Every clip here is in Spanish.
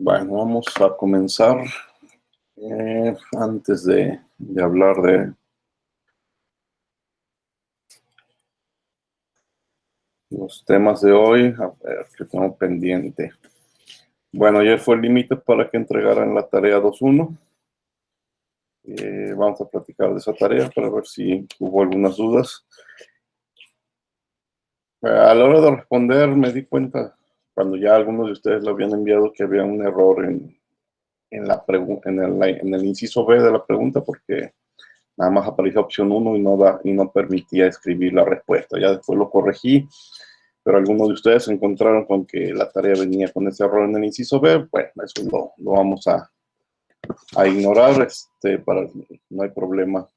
Bueno, vamos a comenzar. Antes de hablar de los temas de hoy, a ver qué tengo pendiente. Bueno, ayer fue el límite para que entregaran la tarea 2.1. Vamos a platicar de esa tarea para ver si hubo algunas dudas. A la hora de responder me di cuenta, cuando ya algunos de ustedes lo habían enviado, que había un error en el inciso B de la pregunta, porque nada más aparecía opción 1 y no permitía escribir la respuesta. Ya después lo corregí, pero algunos de ustedes se encontraron con que la tarea venía con ese error en el inciso B. Bueno, eso lo vamos a ignorar. No hay problema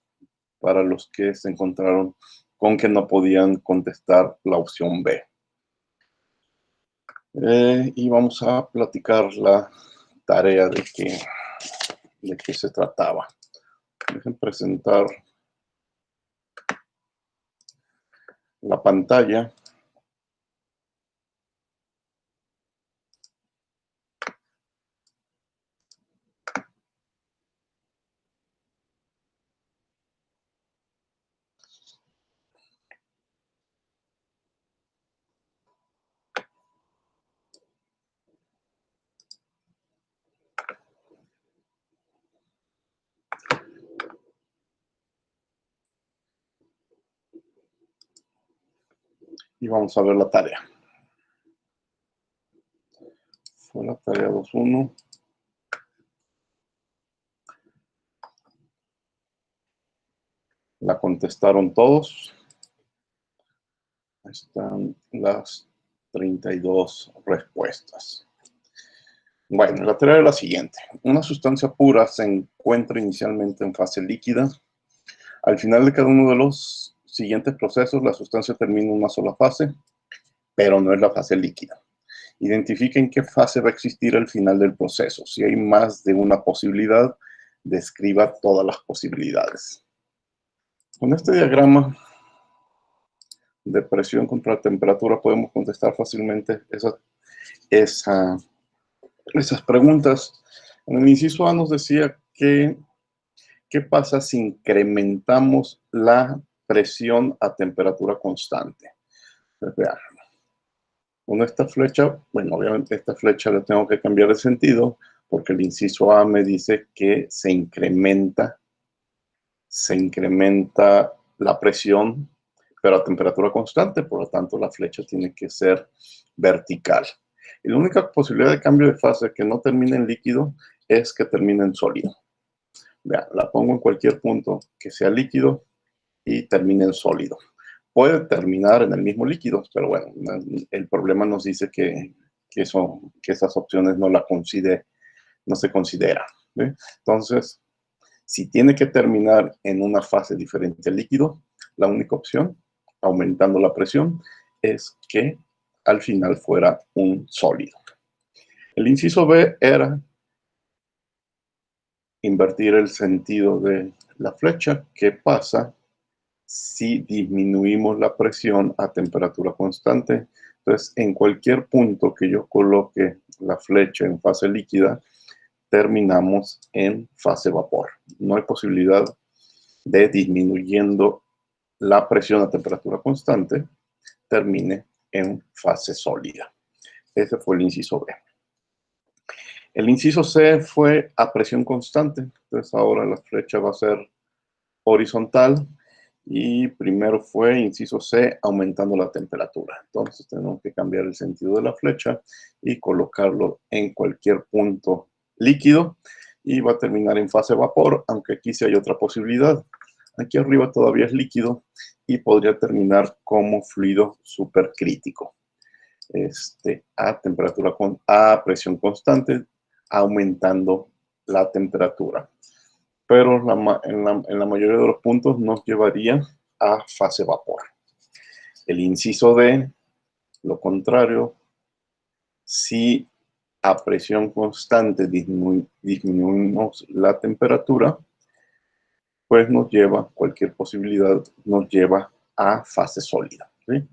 para los que se encontraron con que no podían contestar la opción B. Y vamos a platicar la tarea de qué se trataba. Dejen presentar la pantalla. Y vamos a ver la tarea. Fue la tarea 2.1. La contestaron todos. Ahí están las 32 respuestas. Bueno, la tarea es la siguiente. Una sustancia pura se encuentra inicialmente en fase líquida. Al final de cada uno de los siguientes procesos, la sustancia termina en una sola fase, pero no es la fase líquida. Identifique en qué fase va a existir al final del proceso. Si hay más de una posibilidad, describa todas las posibilidades. Con este diagrama de presión contra temperatura podemos contestar fácilmente esas preguntas. En el inciso A nos decía que ¿qué pasa si incrementamos la presión a temperatura constante? Entonces, vean, con esta flecha, bueno, obviamente esta flecha la tengo que cambiar de sentido porque el inciso A me dice que se incrementa la presión, pero a temperatura constante, por lo tanto la flecha tiene que ser vertical. Y la única posibilidad de cambio de fase que no termine en líquido es que termine en sólido. Vean, la pongo en cualquier punto que sea líquido y termine en sólido. Puede terminar en el mismo líquido, pero bueno, el problema nos dice que esas opciones no se consideran. ¿Sí? Entonces, si tiene que terminar en una fase diferente al líquido, la única opción, aumentando la presión, es que al final fuera un sólido. El inciso B era invertir el sentido de la flecha. ¿Qué pasa si disminuimos la presión a temperatura constante? Entonces, en cualquier punto que yo coloque la flecha en fase líquida, terminamos en fase vapor. No hay posibilidad de, disminuyendo la presión a temperatura constante, termine en fase sólida. Ese fue el inciso B. El inciso C fue a presión constante. Entonces ahora la flecha va a ser horizontal. Y primero fue inciso C, aumentando la temperatura. Entonces tenemos que cambiar el sentido de la flecha y colocarlo en cualquier punto líquido. Y va a terminar en fase vapor, aunque aquí sí hay otra posibilidad. Aquí arriba todavía es líquido y podría terminar como fluido supercrítico. A presión constante, aumentando la temperatura. Pero en la mayoría de los puntos nos llevaría a fase vapor. El inciso D, lo contrario, si a presión constante disminuimos la temperatura, pues cualquier posibilidad nos lleva a fase sólida. ¿Sí?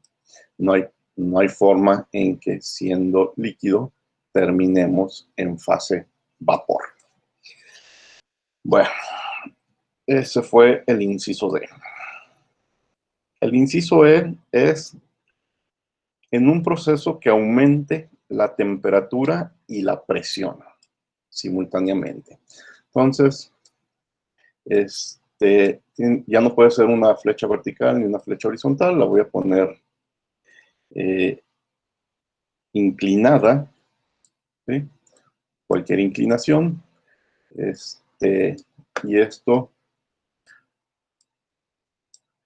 No hay forma en que siendo líquido terminemos en fase vapor. Bueno, ese fue el inciso D. El inciso E es en un proceso que aumente la temperatura y la presión simultáneamente. Entonces, ya no puede ser una flecha vertical ni una flecha horizontal, la voy a poner inclinada, ¿sí? Cualquier inclinación, y esto,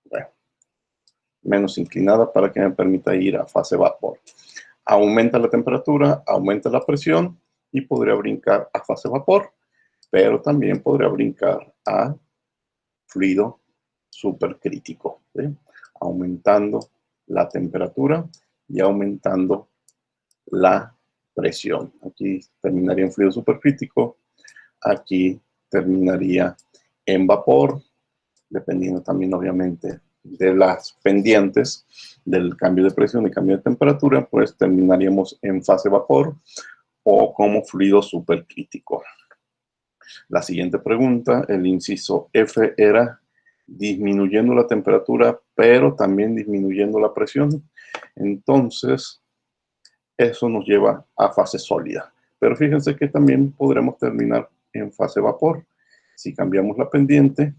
bueno, menos inclinada para que me permita ir a fase vapor. Aumenta la temperatura, aumenta la presión y podría brincar a fase vapor, pero también podría brincar a fluido supercrítico, ¿sí? Aumentando la temperatura y aumentando la presión. Aquí terminaría en fluido supercrítico, aquí terminaría en vapor, dependiendo también obviamente de las pendientes del cambio de presión y cambio de temperatura, pues terminaríamos en fase vapor o como fluido supercrítico. La siguiente pregunta, el inciso F, era disminuyendo la temperatura, pero también disminuyendo la presión. Entonces, eso nos lleva a fase sólida. Pero fíjense que también podremos terminar en fase vapor. Si cambiamos la pendiente,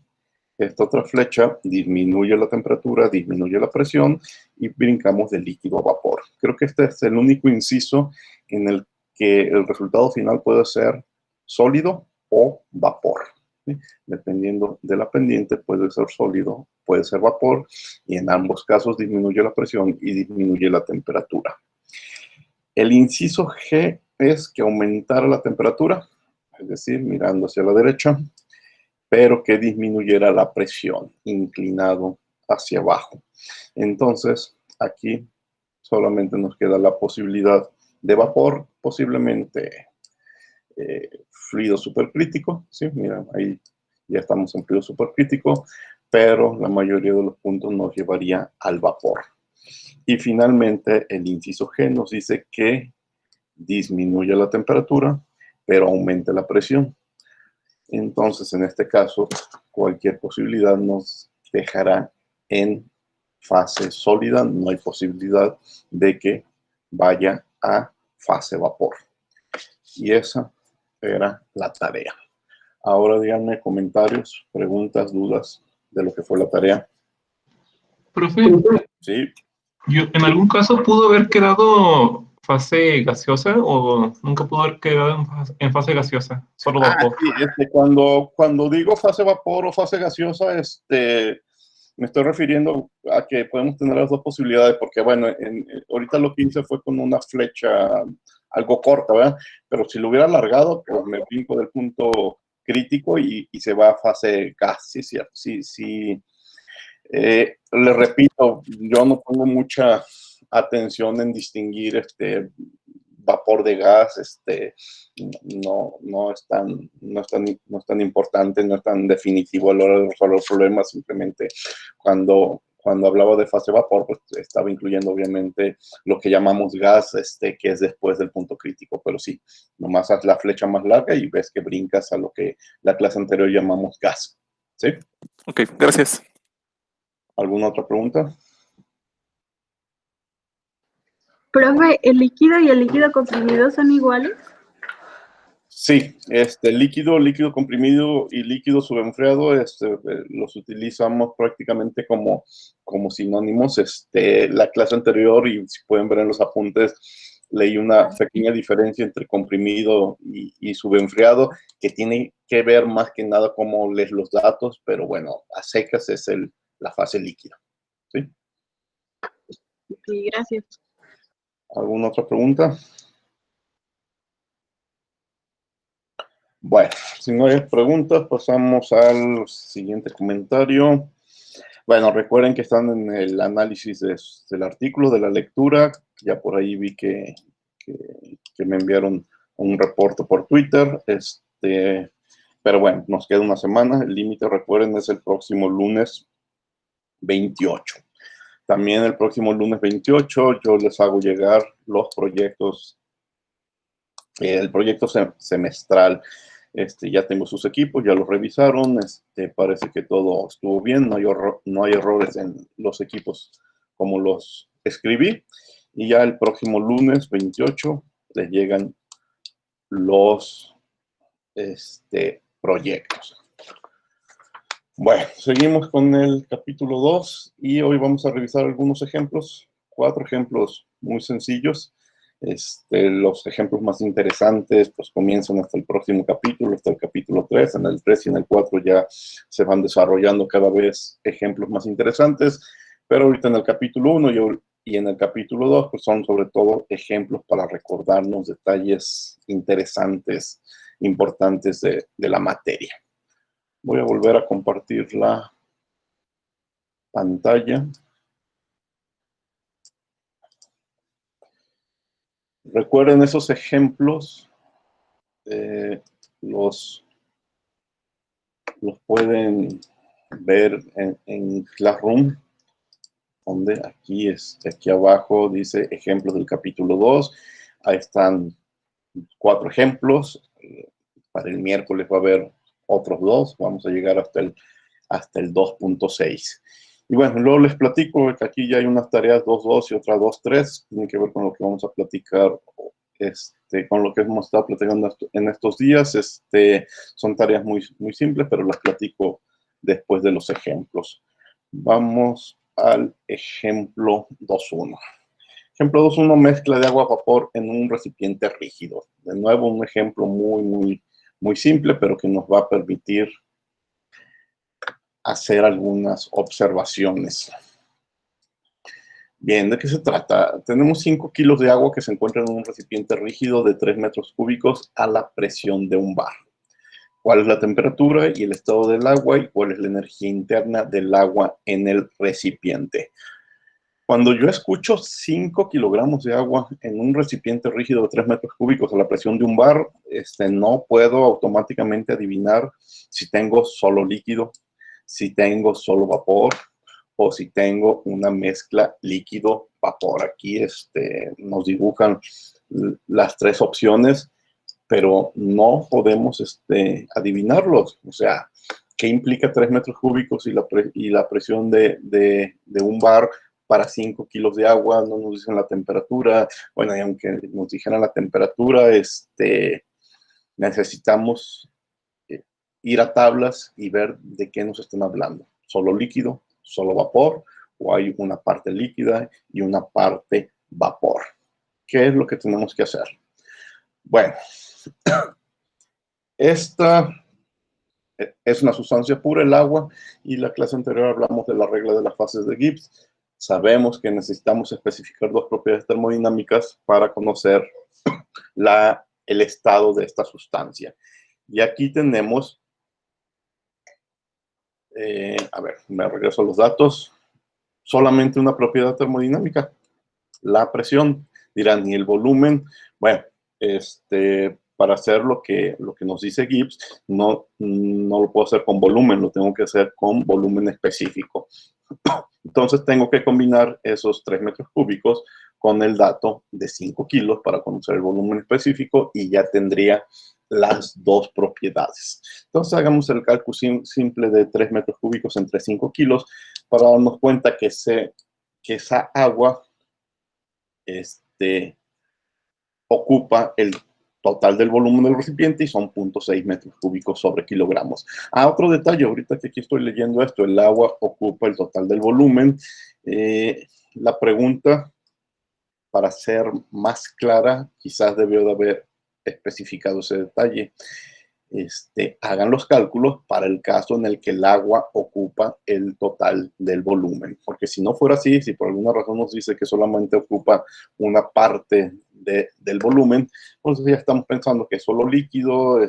esta otra flecha disminuye la temperatura, disminuye la presión y brincamos de líquido a vapor. Creo que este es el único inciso en el que el resultado final puede ser sólido o vapor, ¿sí? Dependiendo de la pendiente, puede ser sólido, puede ser vapor, y en ambos casos disminuye la presión y disminuye la temperatura. El inciso G es que aumentara la temperatura, es decir, mirando hacia la derecha, pero que disminuyera la presión, inclinado hacia abajo. Entonces, aquí solamente nos queda la posibilidad de vapor, posiblemente fluido supercrítico, ¿sí? Mira, ahí ya estamos en fluido supercrítico, pero la mayoría de los puntos nos llevaría al vapor. Y finalmente, el inciso G nos dice que disminuye la temperatura, pero aumente la presión. Entonces, en este caso, cualquier posibilidad nos dejará en fase sólida. No hay posibilidad de que vaya a fase vapor. Y esa era la tarea. Ahora díganme comentarios, preguntas, dudas de lo que fue la tarea. Profe, Sí. ¿en algún caso pudo haber quedado fase gaseosa o nunca pudo haber quedado en fase gaseosa? Solo vapor. Sí, cuando digo fase vapor o fase gaseosa, me estoy refiriendo a que podemos tener las dos posibilidades, porque bueno, ahorita lo que hice fue con una flecha algo corta, ¿verdad? Pero si lo hubiera alargado, pues me brinco del punto crítico y se va a fase gas, sí, cierto, sí, sí. Le repito, yo no pongo mucha atención en distinguir vapor de gas, no es tan importante, no es tan definitivo a la hora de resolver problemas. Simplemente cuando hablaba de fase vapor, pues estaba incluyendo obviamente lo que llamamos gas, que es después del punto crítico, pero sí, nomás haz la flecha más larga y ves que brincas a lo que la clase anterior llamamos gas, ¿sí? Ok, gracias. ¿Alguna otra pregunta? Profe, ¿el líquido y el líquido comprimido son iguales? Sí, líquido comprimido y líquido subenfriado, los utilizamos prácticamente como sinónimos. La clase anterior, y si pueden ver en los apuntes, leí una pequeña diferencia entre comprimido y subenfriado, que tiene que ver más que nada cómo lees los datos, pero bueno, a secas es la fase líquida, ¿sí? Sí, gracias. ¿Alguna otra pregunta? Bueno, si no hay preguntas, pasamos al siguiente comentario. Bueno, recuerden que están en el análisis del artículo, de la lectura. Ya por ahí vi que me enviaron un reporte por Twitter. Pero bueno, nos queda una semana. El límite, recuerden, es el próximo lunes 28. También el próximo lunes 28 yo les hago llegar los proyectos El proyecto semestral, ya tengo sus equipos, ya los revisaron, parece que todo estuvo bien, no hay errores en los equipos como los escribí. Y ya el próximo lunes 28 les llegan los proyectos. Bueno, seguimos con el capítulo 2 y hoy vamos a revisar algunos ejemplos, 4 ejemplos muy sencillos. Los ejemplos más interesantes pues comienzan hasta el próximo capítulo, hasta el capítulo 3. En el 3 y en el 4 ya se van desarrollando cada vez ejemplos más interesantes, pero ahorita en el capítulo 1 y en el capítulo 2 pues son sobre todo ejemplos para recordarnos detalles interesantes, importantes de la materia. Voy a volver a compartir la pantalla. Recuerden esos ejemplos, los pueden ver en Classroom, donde aquí abajo dice ejemplos del capítulo 2. Ahí están 4 ejemplos. Para el miércoles va a haber otros 2. Vamos a llegar hasta el 2.6. Y bueno, luego les platico que aquí ya hay unas tareas 2.2 y otras 2.3. Tienen que ver con lo que vamos a platicar, con lo que hemos estado platicando en estos días. Son tareas muy, muy simples, pero las platico después de los ejemplos. Vamos al ejemplo 2.1. Ejemplo 2.1, mezcla de agua a vapor en un recipiente rígido. De nuevo, un ejemplo muy, muy, muy simple, pero que nos va a permitir hacer algunas observaciones. Bien, ¿de qué se trata? Tenemos 5 kilos de agua que se encuentran en un recipiente rígido de 3 metros cúbicos a la presión de un bar. ¿Cuál es la temperatura y el estado del agua y cuál es la energía interna del agua en el recipiente? Cuando yo escucho 5 kilogramos de agua en un recipiente rígido de 3 metros cúbicos a la presión de un bar, no puedo automáticamente adivinar si tengo solo líquido, si tengo solo vapor o si tengo una mezcla líquido-vapor. Aquí nos dibujan las 3 opciones, pero no podemos adivinarlos. O sea, ¿qué implica 3 metros cúbicos y la presión de un bar para 5 kilos de agua? No nos dicen la temperatura. Bueno, y aunque nos dijeran la temperatura, necesitamos ir a tablas y ver de qué nos están hablando. ¿Solo líquido, solo vapor, o hay una parte líquida y una parte vapor? ¿Qué es lo que tenemos que hacer? Bueno, esta es una sustancia pura, el agua, y la clase anterior hablamos de la regla de las fases de Gibbs. Sabemos que necesitamos especificar 2 propiedades termodinámicas para conocer el estado de esta sustancia. Y aquí tenemos, a ver, me regreso a los datos, solamente una propiedad termodinámica, la presión. Dirán, ¿y el volumen? Bueno, para hacer lo que nos dice Gibbs, no lo puedo hacer con volumen, lo tengo que hacer con volumen específico. Entonces tengo que combinar esos 3 metros cúbicos con el dato de 5 kilos para conocer el volumen específico y ya tendría las 2 propiedades. Entonces hagamos el cálculo simple de 3 metros cúbicos entre 5 kilos para darnos cuenta que esa agua ocupa el total del volumen del recipiente y son 0.6 metros cúbicos sobre kilogramos. Otro detalle, ahorita que aquí estoy leyendo esto, el agua ocupa el total del volumen. La pregunta, para ser más clara, quizás debió de haber especificado ese detalle. Hagan los cálculos para el caso en el que el agua ocupa el total del volumen, porque si no fuera así, si por alguna razón nos dice que solamente ocupa una parte del volumen, entonces ya estamos pensando que es solo líquido,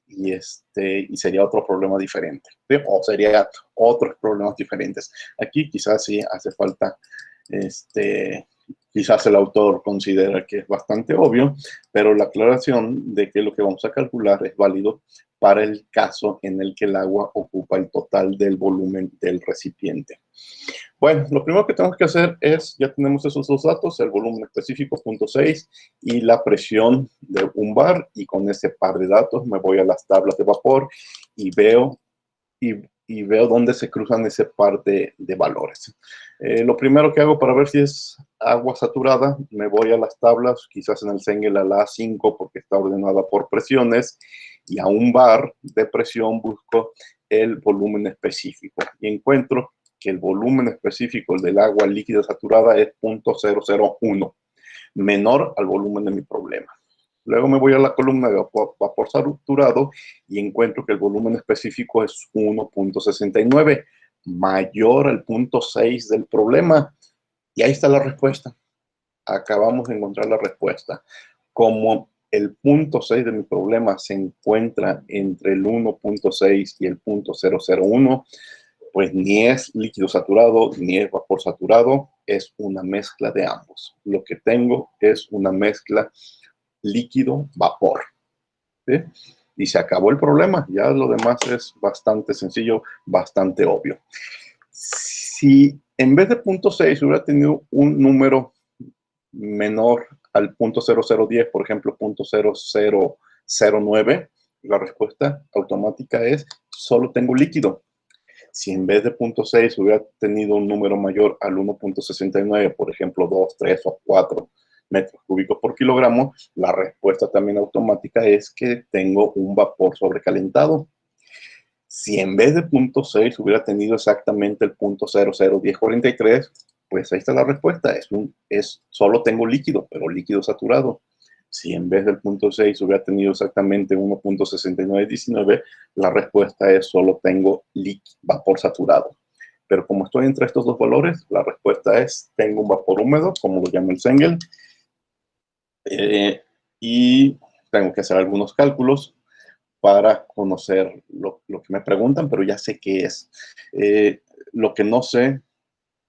y sería otro problema diferente, ¿sí? O sería otros problemas diferentes. Aquí quizás sí hace falta Quizás el autor considera que es bastante obvio, pero la aclaración de que lo que vamos a calcular es válido para el caso en el que el agua ocupa el total del volumen del recipiente. Bueno, lo primero que tenemos que hacer es, ya tenemos esos dos datos, el volumen específico 0.6 y la presión de un bar, y con ese par de datos me voy a las tablas de vapor y veo dónde se cruzan ese par de valores. Lo primero que hago para ver si es agua saturada, me voy a las tablas, quizás en el Cengel a la A5 porque está ordenada por presiones, y a un bar de presión busco el volumen específico y encuentro que el volumen específico del agua líquida saturada es 0.001, menor al volumen de mi problema. Luego me voy a la columna de vapor saturado y encuentro que el volumen específico es 1.69, mayor al 0.6 del problema. Y ahí está la respuesta. Acabamos de encontrar la respuesta. Como el 0.6 de mi problema se encuentra entre el 1.6 y el 0.001, pues ni es líquido saturado ni es vapor saturado, es una mezcla de ambos. Lo que tengo es una mezcla líquido-vapor. ¿Sí? Y se acabó el problema. Ya lo demás es bastante sencillo, bastante obvio. Si en vez de 0.6 hubiera tenido un número menor al 0.0010, por ejemplo 0.0009, la respuesta automática es solo tengo líquido. Si en vez de 0.6 hubiera tenido un número mayor al 1.69, por ejemplo 2, 3 o 4 metros cúbicos por kilogramo, la respuesta también automática es que tengo un vapor sobrecalentado. Si en vez de 0.6 hubiera tenido exactamente el 0.001043, pues ahí está la respuesta, solo tengo líquido, pero líquido saturado. Si en vez del 0.6 hubiera tenido exactamente 1.6919, la respuesta es solo tengo vapor saturado. Pero como estoy entre estos dos valores, la respuesta es tengo un vapor húmedo, como lo llama el Cengel, y tengo que hacer algunos cálculos para conocer lo que me preguntan, pero ya sé qué es. Lo que no sé,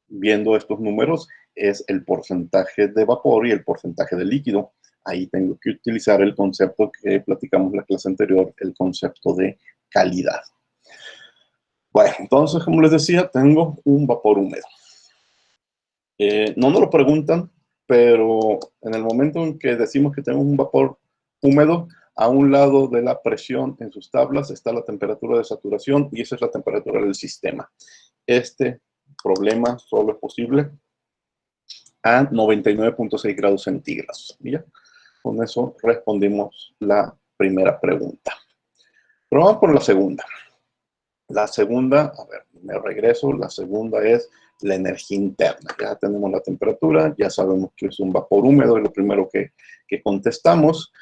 viendo estos números, es el porcentaje de vapor y el porcentaje de líquido. Ahí tengo que utilizar el concepto que platicamos en la clase anterior, el concepto de calidad. Bueno, entonces, como les decía, tengo un vapor húmedo. No nos lo preguntan, pero en el momento en que decimos que tenemos un vapor húmedo, a un lado de la presión en sus tablas está la temperatura de saturación y esa es la temperatura del sistema. Este problema solo es posible a 99.6 grados centígrados. ¿Ya? Con eso respondimos la primera pregunta. Pero vamos por la segunda. La segunda, a ver, me regreso, la segunda es la energía interna. Ya tenemos la temperatura, ya sabemos que es un vapor húmedo, es lo primero que contestamos,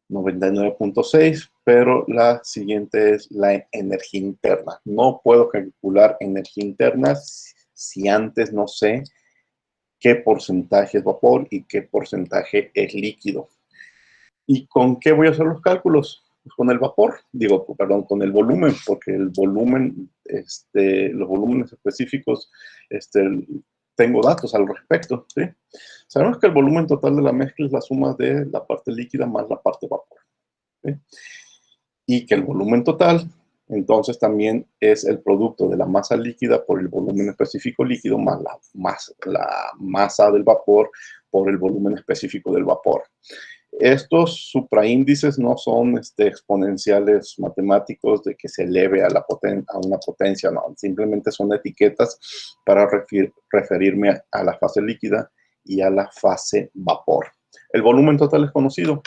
99.6, pero la siguiente es la energía interna. No puedo calcular energía interna si antes no sé qué porcentaje es vapor y qué porcentaje es líquido. ¿Y con qué voy a hacer los cálculos? Pues con el vapor, perdón, con el volumen, porque el volumen, los volúmenes específicos, tengo datos al respecto, ¿sí? Sabemos que el volumen total de la mezcla es la suma de la parte líquida más la parte vapor, ¿sí? Y que el volumen total, entonces, también es el producto de la masa líquida por el volumen específico líquido más la masa del vapor por el volumen específico del vapor. Estos supraíndices no son exponenciales matemáticos de que se eleve a una potencia, no, simplemente son etiquetas para referirme a la fase líquida y a la fase vapor. El volumen total es conocido.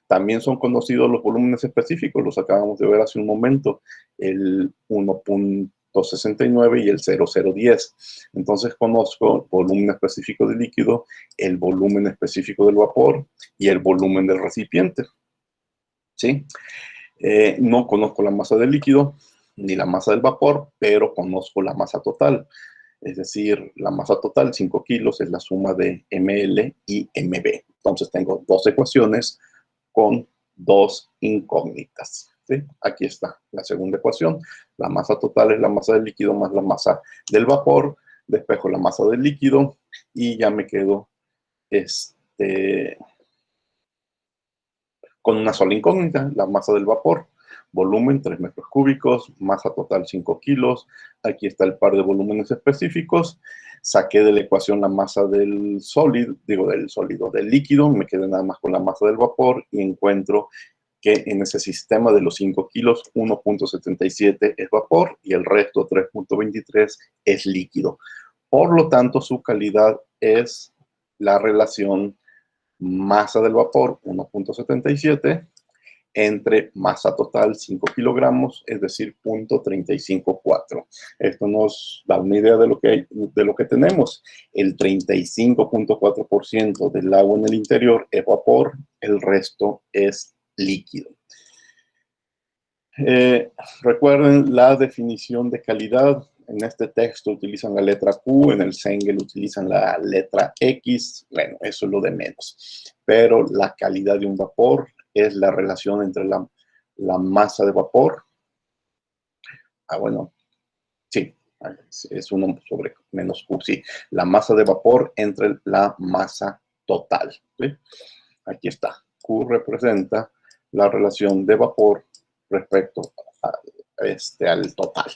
También son conocidos los volúmenes específicos, los acabamos de ver hace un momento, el 1.69 y el 0.010. Entonces conozco el volumen específico del líquido, el volumen específico del vapor y el volumen del recipiente. ¿Sí? No conozco la masa del líquido ni la masa del vapor, pero conozco la masa total. Es decir, la masa total, 5 kilos, es la suma de ml y mb. Entonces tengo dos ecuaciones con dos incógnitas. ¿Sí? Aquí está la segunda ecuación. La masa total es la masa del líquido más la masa del vapor. Despejo la masa del líquido y ya me quedo con una sola incógnita, la masa del vapor. Volumen 3 metros cúbicos, masa total 5 kilos. Aquí está el par de volúmenes específicos. Saqué de la ecuación la masa del sólido, del líquido. Me quedé nada más con la masa del vapor y encuentro que en ese sistema de los 5 kilos, 1.77 es vapor y el resto, 3.23, es líquido. Por lo tanto, su calidad es la relación masa del vapor, 1.77, entre masa total, 5 kilogramos, es decir, 0.354. Esto nos da una idea de lo que tenemos. El 35.4% del agua en el interior es vapor, el resto es líquido. Recuerden la definición de calidad. En este texto utilizan la letra Q, en el Sengel utilizan la letra X. Bueno, eso es lo de menos. Pero la calidad de un vapor es la relación entre la masa de vapor. Bueno, sí, es 1 sobre menos Q, sí. La masa de vapor entre la masa total. ¿Sí? Aquí está. Q representa la relación de vapor respecto al total.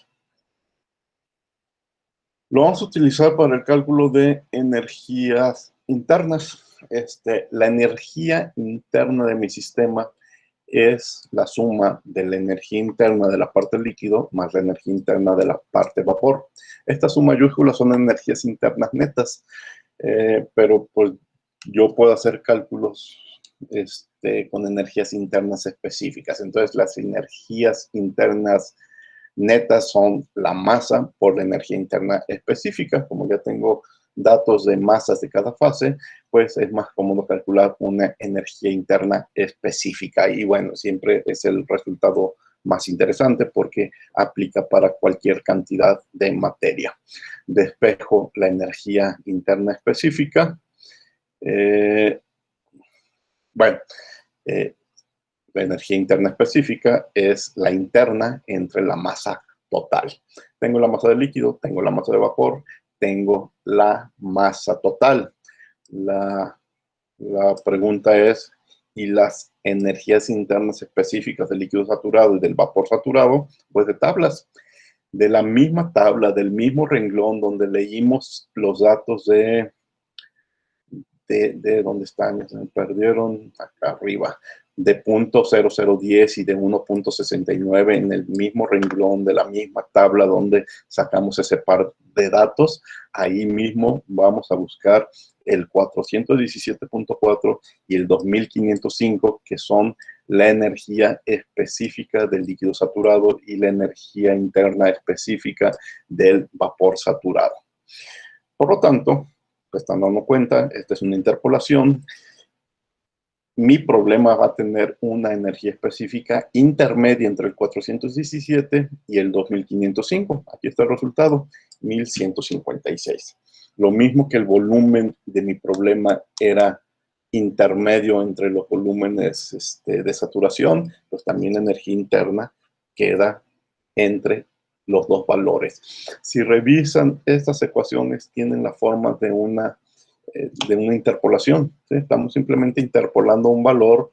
Lo vamos a utilizar para el cálculo de energías internas. La energía interna de mi sistema es la suma de la energía interna de la parte líquido más la energía interna de la parte vapor. Estas sumas mayúsculas son energías internas netas, pero pues yo puedo hacer cálculos con energías internas específicas. Entonces, las energías internas netas son la masa por la energía interna específica. Como ya tengo datos de masas de cada fase, pues es más cómodo calcular una energía interna específica. Y bueno, siempre es el resultado más interesante porque aplica para cualquier cantidad de materia. Despejo la energía interna específica. La energía interna específica es la interna entre la masa total. Tengo la masa de líquido, tengo la masa de vapor, tengo la masa total. La pregunta es, ¿y las energías internas específicas del líquido saturado y del vapor saturado? Pues de tablas. De la misma tabla, del mismo renglón donde leímos los datos de dónde están, se me perdieron, acá arriba, de .0010 y de 1.69 en el mismo renglón de la misma tabla donde sacamos ese par de datos. Ahí mismo vamos a buscar el 417.4 y el 2505, que son la energía específica del líquido saturado y la energía interna específica del vapor saturado. Por lo tanto, están dando cuenta, esta es una interpolación. Mi problema va a tener una energía específica intermedia entre el 417 y el 2505. Aquí está el resultado, 1156. Lo mismo que el volumen de mi problema era intermedio entre los volúmenes de saturación, pues también la energía interna queda entre los dos valores. Si revisan estas ecuaciones, tienen la forma de una interpolación. ¿Sí? Estamos simplemente interpolando un valor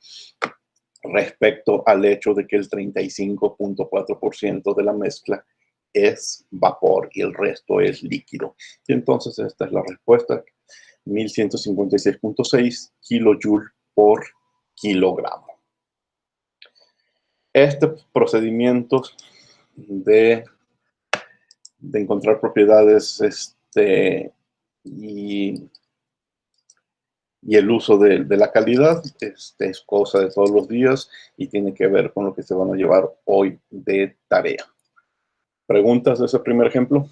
respecto al hecho de que el 35.4% de la mezcla es vapor y el resto es líquido. Y entonces esta es la respuesta, 1156.6 kilojoule por kilogramo. Este procedimiento de encontrar propiedades y el uso de la calidad es cosa de todos los días y tiene que ver con lo que se van a llevar hoy de tarea. ¿Preguntas de ese primer ejemplo?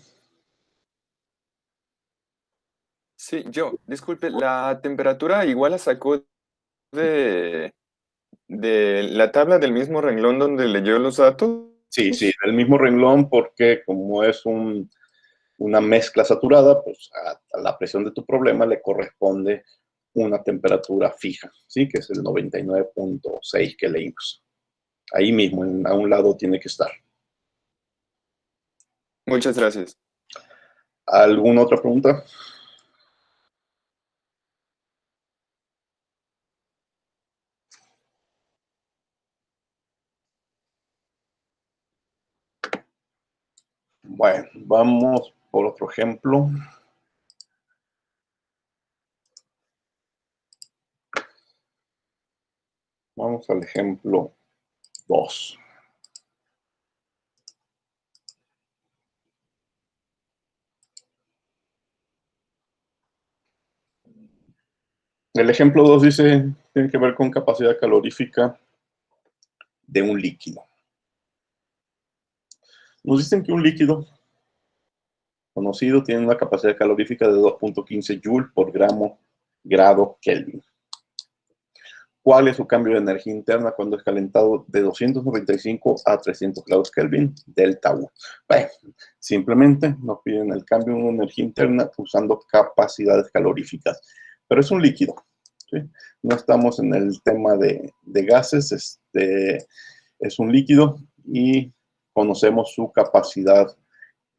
Sí, disculpe, la temperatura igual la sacó de la tabla del mismo renglón donde leyó los datos. Sí, del mismo renglón, porque como es una mezcla saturada, pues a la presión de tu problema le corresponde una temperatura fija, ¿sí? Que es el 99.6 que leímos. Ahí mismo, a un lado tiene que estar. Muchas gracias. ¿Alguna otra pregunta? Bueno, vamos por otro ejemplo. Vamos al ejemplo 2. El ejemplo 2 dice, tiene que ver con capacidad calorífica de un líquido. Nos dicen que un líquido conocido tiene una capacidad calorífica de 2.15 Joule por grado Kelvin. ¿Cuál es su cambio de energía interna cuando es calentado de 295 a 300 grados Kelvin? Delta U. Bueno, simplemente nos piden el cambio de energía interna usando capacidades caloríficas. Pero es un líquido, ¿sí? No estamos en el tema de gases, es un líquido y conocemos su capacidad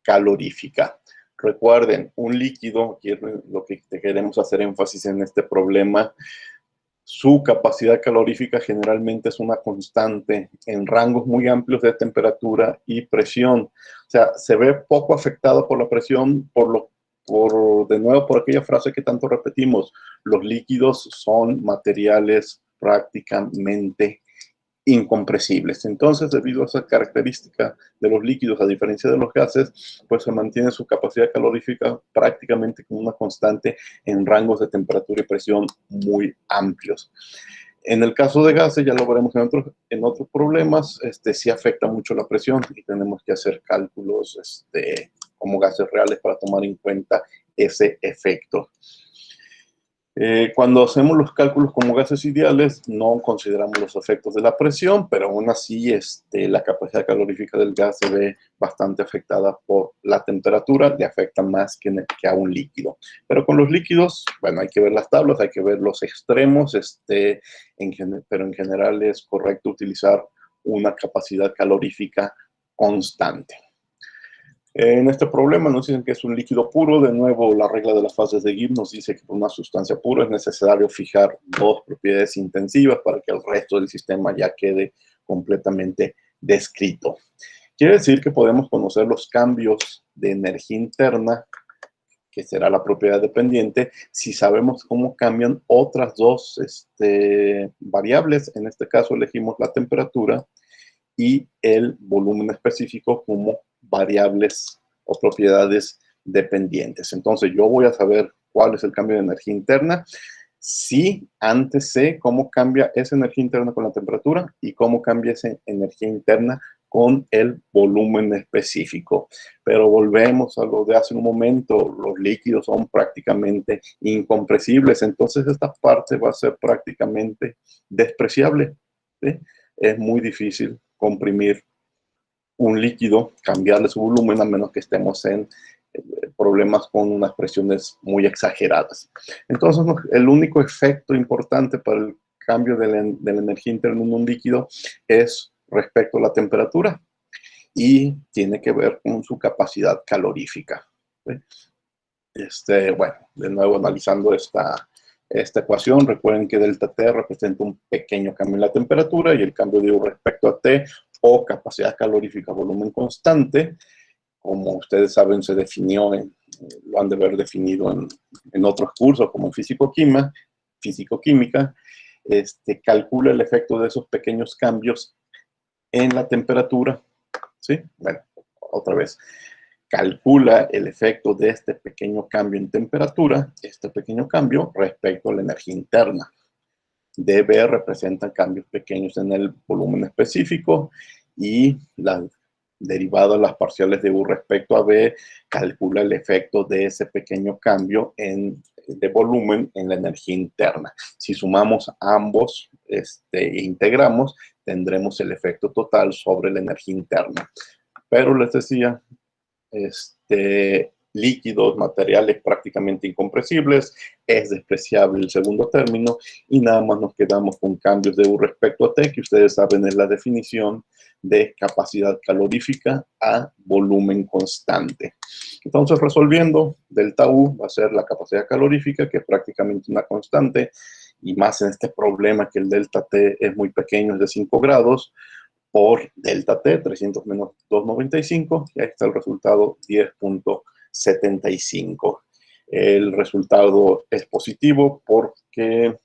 calorífica. Recuerden, un líquido, aquí es lo que queremos hacer énfasis en este problema, su capacidad calorífica generalmente es una constante en rangos muy amplios de temperatura y presión. O sea, se ve poco afectado por la presión, de nuevo, por aquella frase que tanto repetimos, los líquidos son materiales prácticamente incompresibles. Entonces, debido a esa característica de los líquidos, a diferencia de los gases, pues se mantiene su capacidad calorífica prácticamente como una constante en rangos de temperatura y presión muy amplios. En el caso de gases, ya lo veremos en otros problemas, sí afecta mucho la presión y tenemos que hacer cálculos como gases reales para tomar en cuenta ese efecto. Cuando hacemos los cálculos como gases ideales, no consideramos los efectos de la presión, pero aún así la capacidad calorífica del gas se ve bastante afectada por la temperatura, le afecta más que a un líquido. Pero con los líquidos, bueno, hay que ver las tablas, hay que ver los extremos, pero en general es correcto utilizar una capacidad calorífica constante. En este problema nos dicen que es un líquido puro. De nuevo, la regla de las fases de Gibbs nos dice que para una sustancia pura es necesario fijar dos propiedades intensivas para que el resto del sistema ya quede completamente descrito. Quiere decir que podemos conocer los cambios de energía interna, que será la propiedad dependiente, si sabemos cómo cambian otras dos variables. En este caso elegimos la temperatura y el volumen específico como variables o propiedades dependientes. Entonces yo voy a saber cuál es el cambio de energía interna si antes sé cómo cambia esa energía interna con la temperatura y cómo cambia esa energía interna con el volumen específico. Pero volvemos a lo de hace un momento, los líquidos son prácticamente incompresibles, entonces esta parte va a ser prácticamente despreciable, ¿sí? Es muy difícil comprimir un líquido, cambiarle su volumen, a menos que estemos en problemas con unas presiones muy exageradas. Entonces, el único efecto importante para el cambio de la energía interna en un líquido es respecto a la temperatura y tiene que ver con su capacidad calorífica. ¿Sí? Bueno, de nuevo analizando esta ecuación, recuerden que delta T representa un pequeño cambio en la temperatura y el cambio de U respecto a T o capacidad calorífica volumen constante, como ustedes saben, se definió, lo han de haber definido en otros cursos como en físico-química, calcula el efecto de esos pequeños cambios en la temperatura, ¿sí? Bueno, otra vez, calcula el efecto de este pequeño cambio en temperatura, este pequeño cambio respecto a la energía interna. dB representa cambios pequeños en el volumen específico y la derivada de las parciales de U respecto a B calcula el efecto de ese pequeño cambio de volumen en la energía interna. Si sumamos ambos e integramos, tendremos el efecto total sobre la energía interna. Pero les decía, líquidos, materiales prácticamente incompresibles, es despreciable el segundo término y nada más nos quedamos con cambios de U respecto a T, que ustedes saben es la definición de capacidad calorífica a volumen constante. Entonces, resolviendo, delta U va a ser la capacidad calorífica, que es prácticamente una constante, y más en este problema que el delta T es muy pequeño, es de 5 grados, por delta T, 300 menos 295, y ahí está el resultado 10.75. El resultado es positivo porque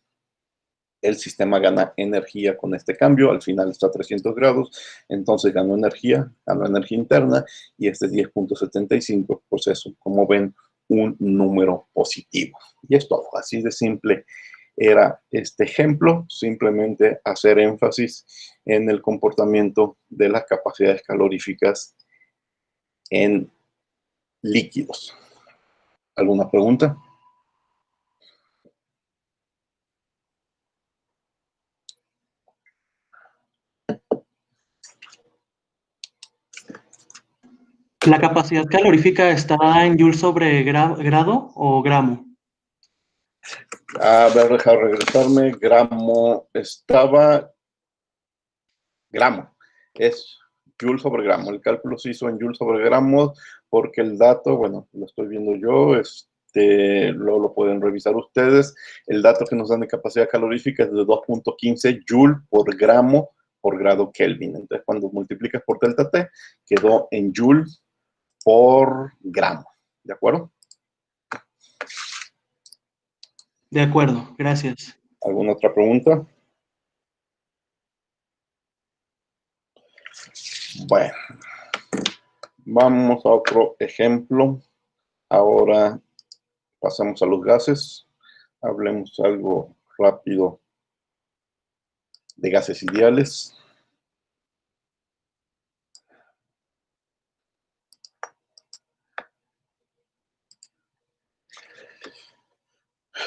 el sistema gana energía con este cambio. Al final está a 300 grados, entonces ganó energía interna, y este 10.75, pues eso, como ven, un número positivo. Y es todo, así de simple era este ejemplo, simplemente hacer énfasis en el comportamiento de las capacidades caloríficas en líquidos. ¿Alguna pregunta? ¿La capacidad calorífica está en joule sobre grado o gramo? A ver, deja regresarme. Gramo estaba... Gramo. Es joule sobre gramo. El cálculo se hizo en joule sobre gramo porque el dato, bueno, lo estoy viendo yo, lo pueden revisar ustedes. El dato que nos dan de capacidad calorífica es de 2.15 joule por gramo por grado Kelvin. Entonces, cuando multiplicas por delta T, quedó en joule por gramo. ¿De acuerdo? De acuerdo, gracias. ¿Alguna otra pregunta? Bueno, vamos a otro ejemplo. Ahora pasamos a los gases. Hablemos algo rápido de gases ideales.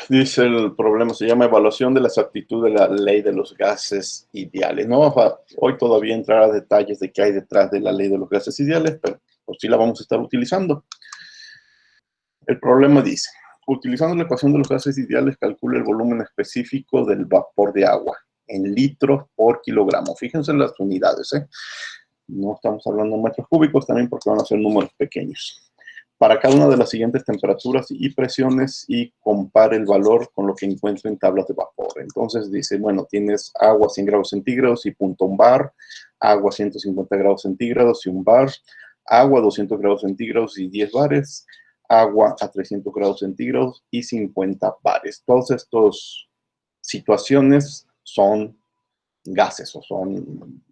Dice el problema, se llama evaluación de la exactitud de la ley de los gases ideales. No vamos a hoy todavía entrar a detalles de qué hay detrás de la ley de los gases ideales, pero pues sí la vamos a estar utilizando. El problema dice, utilizando la ecuación de los gases ideales, calcula el volumen específico del vapor de agua en litros por kilogramo. Fíjense en las unidades, ¿eh? No estamos hablando de metros cúbicos también porque van a ser números pequeños. Para cada una de las siguientes temperaturas y presiones, y compare el valor con lo que encuentra en tablas de vapor. Entonces dice, bueno, tienes agua a 100 grados centígrados y punto un bar, agua a 150 grados centígrados y un bar, agua a 200 grados centígrados y 10 bares, agua a 300 grados centígrados y 50 bares. Todas estas situaciones son gases o son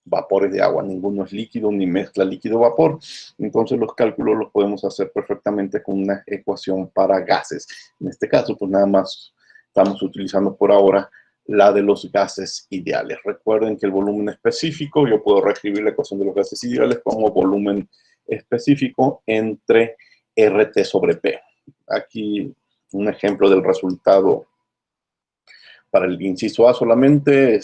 vapores de agua. Ninguno es líquido ni mezcla líquido-vapor. Entonces los cálculos los podemos hacer perfectamente con una ecuación para gases. En este caso, pues nada más estamos utilizando por ahora la de los gases ideales. Recuerden que el volumen específico, yo puedo reescribir la ecuación de los gases ideales como volumen específico entre RT sobre P. Aquí un ejemplo del resultado para el inciso A solamente,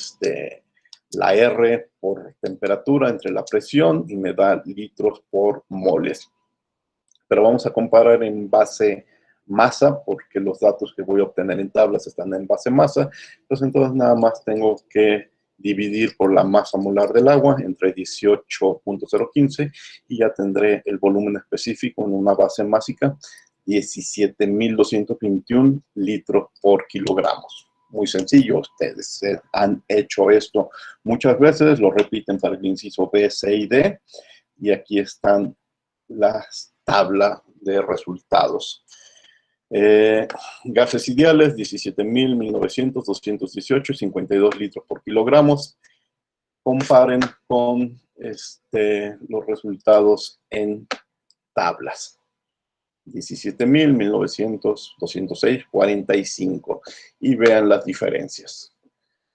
la R por temperatura entre la presión y me da litros por moles. Pero vamos a comparar en base masa porque los datos que voy a obtener en tablas están en base masa. Entonces nada más tengo que dividir por la masa molar del agua entre 18.015 y ya tendré el volumen específico en una base másica, 17.221 litros por kilogramos. Muy sencillo, ustedes han hecho esto muchas veces, lo repiten para el inciso B, C y D, y aquí están las tablas de resultados. Gases ideales, 17.000, 1.900, 218 y 52 litros por kilogramos. Comparen con los resultados en tablas. 17.000, 1.900, 206, 45. Y vean las diferencias.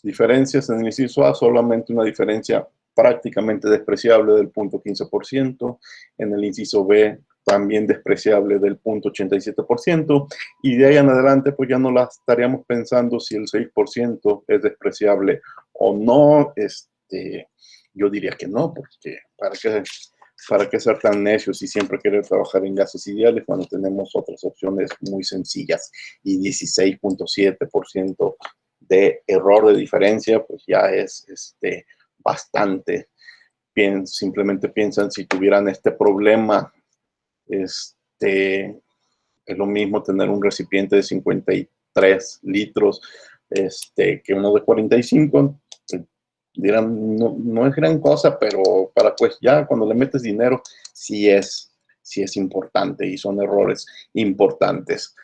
Diferencias en el inciso A, solamente una diferencia prácticamente despreciable del 0.15%. En el inciso B, también despreciable del 0.87%. Y de ahí en adelante, pues ya no la estaríamos pensando si el 6% es despreciable o no. Yo diría que no, porque ¿para qué ser tan necios y siempre querer trabajar en gases ideales cuando tenemos otras opciones muy sencillas? Y 16.7% de error de diferencia, pues ya es bastante. Simplemente piensan si tuvieran este problema, es lo mismo tener un recipiente de 53 litros que uno de 45. Dirán, no, no es gran cosa, pero para pues ya cuando le metes dinero, sí es importante y son errores importantes.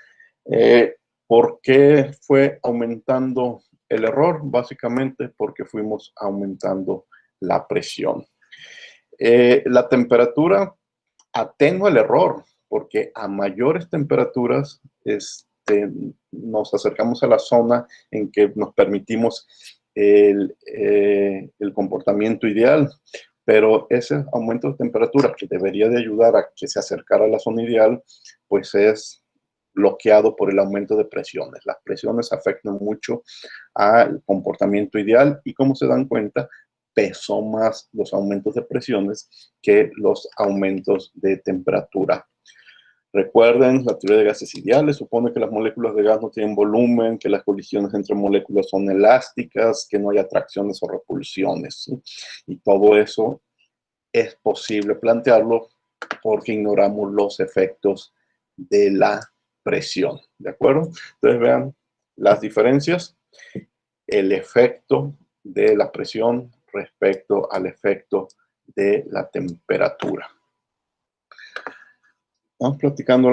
¿Por qué fue aumentando el error? Básicamente porque fuimos aumentando la presión. La temperatura atenúa el error, porque a mayores temperaturas nos acercamos a la zona en que nos permitimos el comportamiento ideal, pero ese aumento de temperatura que debería de ayudar a que se acercara a la zona ideal, pues es bloqueado por el aumento de presiones. Las presiones afectan mucho al comportamiento ideal y, como se dan cuenta, pesó más los aumentos de presiones que los aumentos de temperatura. Recuerden, la teoría de gases ideales supone que las moléculas de gas no tienen volumen, que las colisiones entre moléculas son elásticas, que no hay atracciones o repulsiones, ¿sí? Y todo eso es posible plantearlo porque ignoramos los efectos de la presión, ¿de acuerdo? Entonces vean las diferencias, el efecto de la presión respecto al efecto de la temperatura. Vamos platicando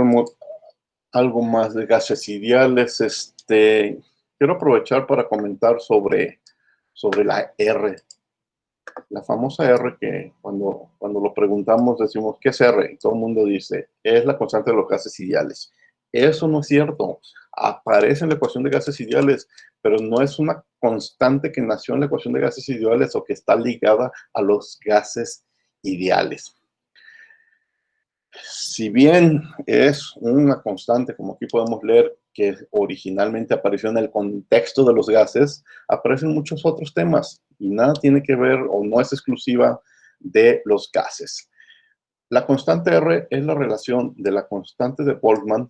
algo más de gases ideales. Quiero aprovechar para comentar sobre la R. La famosa R que cuando lo preguntamos decimos, ¿qué es R? Y todo el mundo dice, es la constante de los gases ideales. Eso no es cierto. Aparece en la ecuación de gases ideales, pero no es una constante que nació en la ecuación de gases ideales o que está ligada a los gases ideales. Si bien es una constante, como aquí podemos leer, que originalmente apareció en el contexto de los gases, aparecen muchos otros temas y nada tiene que ver o no es exclusiva de los gases. La constante R es la relación de la constante de Boltzmann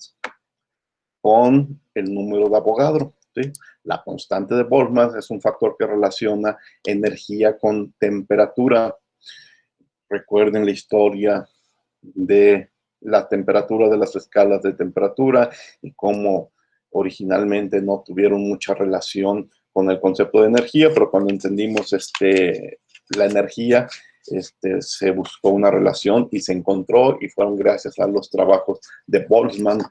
con el número de Avogadro, ¿sí? La constante de Boltzmann es un factor que relaciona energía con temperatura. Recuerden la historia de la temperatura de las escalas de temperatura y cómo originalmente no tuvieron mucha relación con el concepto de energía, pero cuando entendimos la energía, se buscó una relación y se encontró, y fueron gracias a los trabajos de Boltzmann.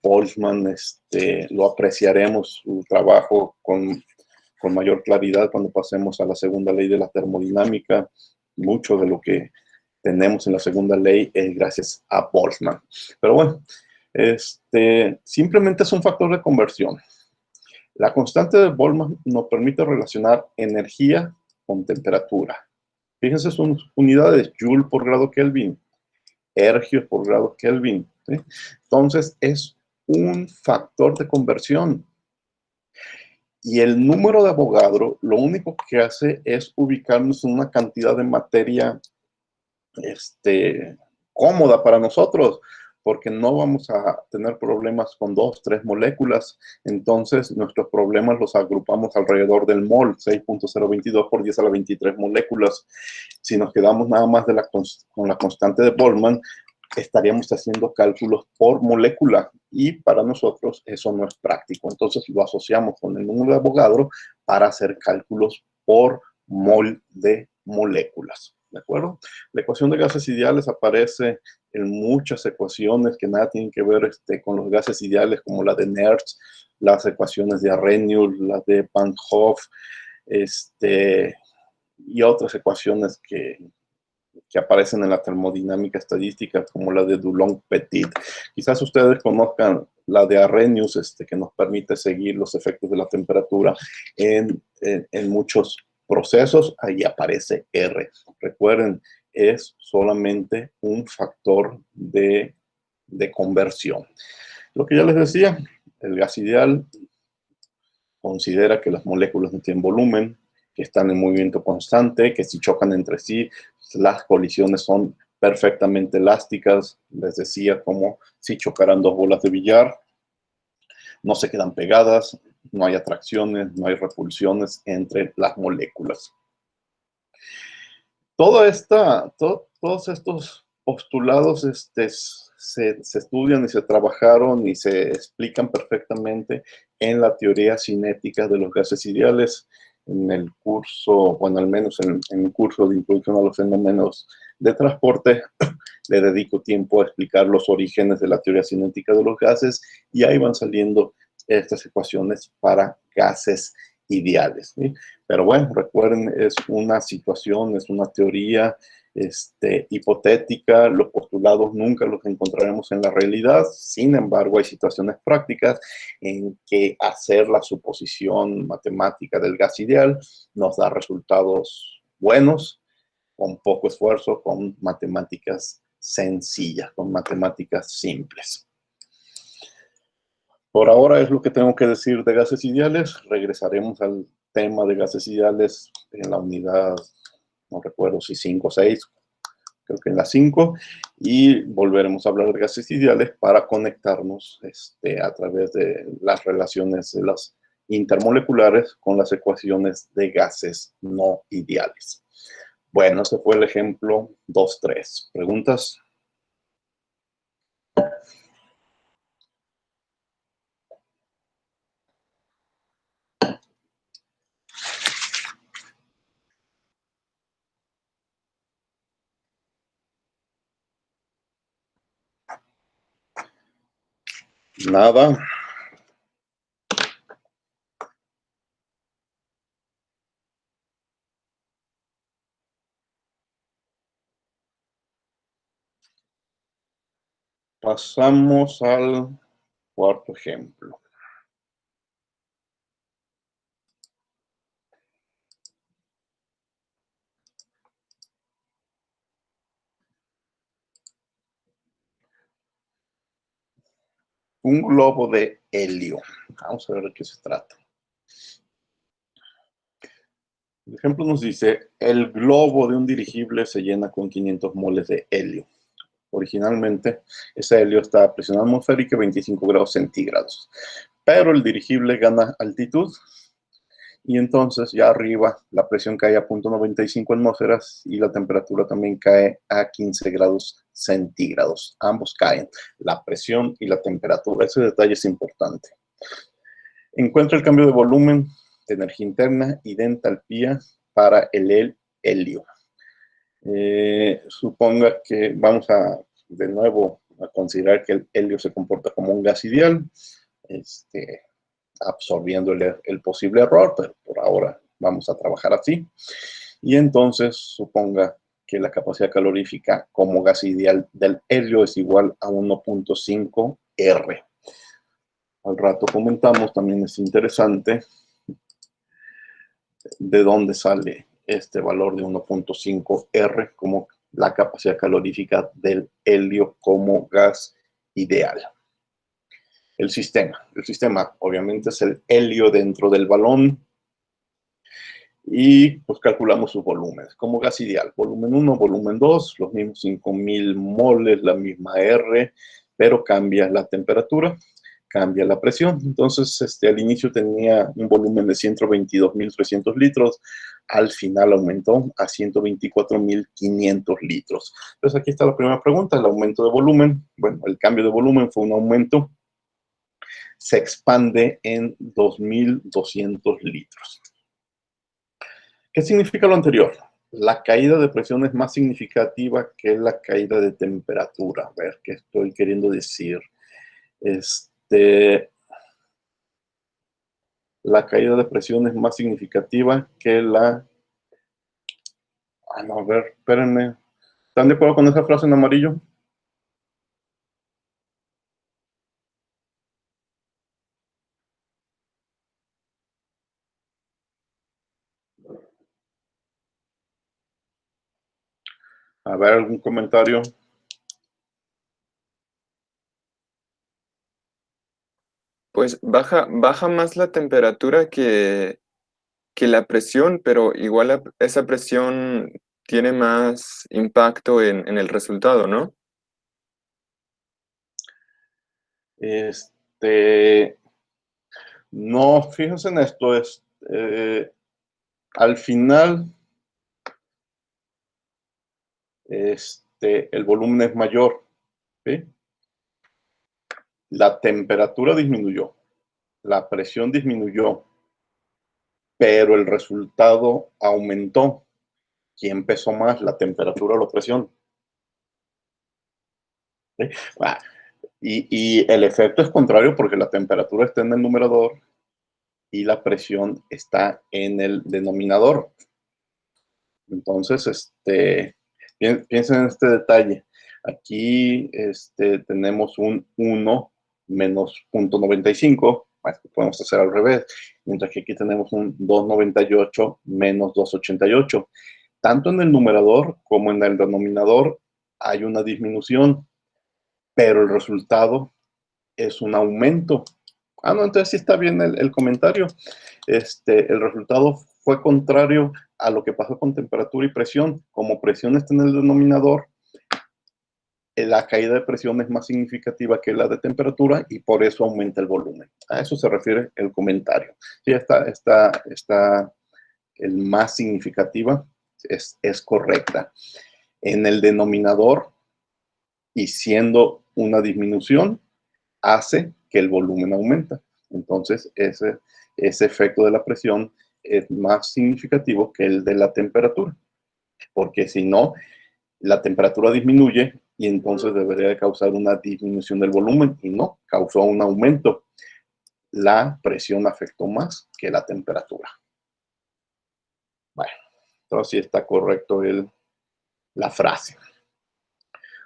Boltzmann, lo apreciaremos su trabajo con mayor claridad cuando pasemos a la segunda ley de la termodinámica. Mucho de lo que tenemos en la segunda ley es gracias a Boltzmann. Pero bueno, simplemente es un factor de conversión. La constante de Boltzmann nos permite relacionar energía con temperatura. Fíjense sus unidades, Joule por grado Kelvin, ergio por grado Kelvin, ¿sí? Entonces es un factor de conversión. Y el número de Avogadro lo único que hace es ubicarnos en una cantidad de materia cómoda para nosotros, porque no vamos a tener problemas con 2, 3 moléculas. Entonces, nuestros problemas los agrupamos alrededor del mol, 6.022 por 10 a la 23 moléculas. Si nos quedamos nada más con la constante de Boltzmann, estaríamos haciendo cálculos por molécula y para nosotros eso no es práctico. Entonces, lo asociamos con el número de Avogadro para hacer cálculos por mol de moléculas. ¿De acuerdo? La ecuación de gases ideales aparece en muchas ecuaciones que nada tienen que ver con los gases ideales, como la de Nernst, las ecuaciones de Arrhenius, las de Van Hoff, y otras ecuaciones que aparecen en la termodinámica estadística, como la de Dulong-Petit. Quizás ustedes conozcan la de Arrhenius, que nos permite seguir los efectos de la temperatura en muchos procesos. Ahí aparece R. Recuerden, es solamente un factor de conversión. Lo que ya les decía, el gas ideal considera que las moléculas no tienen volumen, que están en movimiento constante, que si chocan entre sí, las colisiones son perfectamente elásticas. Les decía, como si chocaran dos bolas de billar, no se quedan pegadas, no hay atracciones, no hay repulsiones entre las moléculas. Todos estos postulados se estudian y se trabajaron y se explican perfectamente en la teoría cinética de los gases ideales, en el curso, bueno, al menos en mi curso de Introducción a los Fenómenos de Transporte, le dedico tiempo a explicar los orígenes de la teoría cinética de los gases y ahí van saliendo estas ecuaciones para gases ideales, ¿sí? Pero bueno, recuerden, es una situación, es una teoría hipotética, los postulados nunca los encontraremos en la realidad. Sin embargo, hay situaciones prácticas en que hacer la suposición matemática del gas ideal nos da resultados buenos, con poco esfuerzo, con matemáticas sencillas, con matemáticas simples. Por ahora es lo que tengo que decir de gases ideales. Regresaremos al tema de gases ideales en la unidad, no recuerdo si 5 o 6, creo que en la 5, y volveremos a hablar de gases ideales para conectarnos a través de las relaciones de las intermoleculares con las ecuaciones de gases no ideales. Bueno, ese fue el ejemplo 2.3. ¿Preguntas? Nada. Pasamos al cuarto ejemplo. Un globo de helio. Vamos a ver de qué se trata. El ejemplo nos dice, el globo de un dirigible se llena con 500 moles de helio. Originalmente, ese helio está a presión atmosférica 25 grados centígrados. Pero el dirigible gana altitud y entonces ya arriba la presión cae a 0.95 atmósferas y la temperatura también cae a 15 grados centígrados. Ambos caen, la presión y la temperatura. Ese detalle es importante. Encuentra el cambio de volumen, de energía interna y de entalpía para el helio. Suponga que vamos a, de nuevo, a considerar que el helio se comporta como un gas ideal, absorbiendo el posible error, pero por ahora vamos a trabajar así. Y entonces suponga que la capacidad calorífica como gas ideal del helio es igual a 1.5 R. Al rato comentamos, también es interesante de dónde sale este valor de 1.5 R como la capacidad calorífica del helio como gas ideal. El sistema obviamente es el helio dentro del balón y pues calculamos sus volúmenes como gas ideal. Volumen 1, volumen 2, los mismos 5000 moles, la misma R, pero cambia la temperatura, cambia la presión. Entonces, al inicio tenía un volumen de 122.300 litros, al final aumentó a 124.500 litros. Entonces, aquí está la primera pregunta, el aumento de volumen. Bueno, el cambio de volumen fue un aumento, se expande en 2.200 litros. ¿Qué significa lo anterior? La caída de presión es más significativa que la caída de temperatura. A ver, ¿qué estoy queriendo decir? La caída de presión es más significativa que la... no, a ver, espérenme. ¿Están de acuerdo con esa frase en amarillo? A ver, ¿algún comentario? Pues baja más la temperatura que la presión, pero igual esa presión tiene más impacto en el resultado, ¿no? No, fíjense en esto, al final, el volumen es mayor, ¿sí? La temperatura disminuyó, la presión disminuyó, pero el resultado aumentó. ¿Quién pesó más, la temperatura o la presión? ¿Sí? Y el efecto es contrario porque la temperatura está en el numerador y la presión está en el denominador. Entonces, piensen en este detalle. Aquí tenemos un 1 menos 0.95, podemos hacer al revés, mientras que aquí tenemos un 2,98 menos 2,88. Tanto en el numerador como en el denominador hay una disminución, pero el resultado es un aumento. No, entonces sí está bien el comentario. El resultado fue contrario a lo que pasó con temperatura y presión. Como presión está en el denominador, la caída de presión es más significativa que la de temperatura y por eso aumenta el volumen. A eso se refiere el comentario. Sí, está el más significativa, es correcta. En el denominador, y siendo una disminución, hace que el volumen aumenta. Entonces, ese efecto de la presión es más significativo que el de la temperatura, porque si no, la temperatura disminuye y entonces debería de causar una disminución del volumen y no, causó un aumento. La presión afectó más que la temperatura. Bueno, entonces sí está correcto la frase.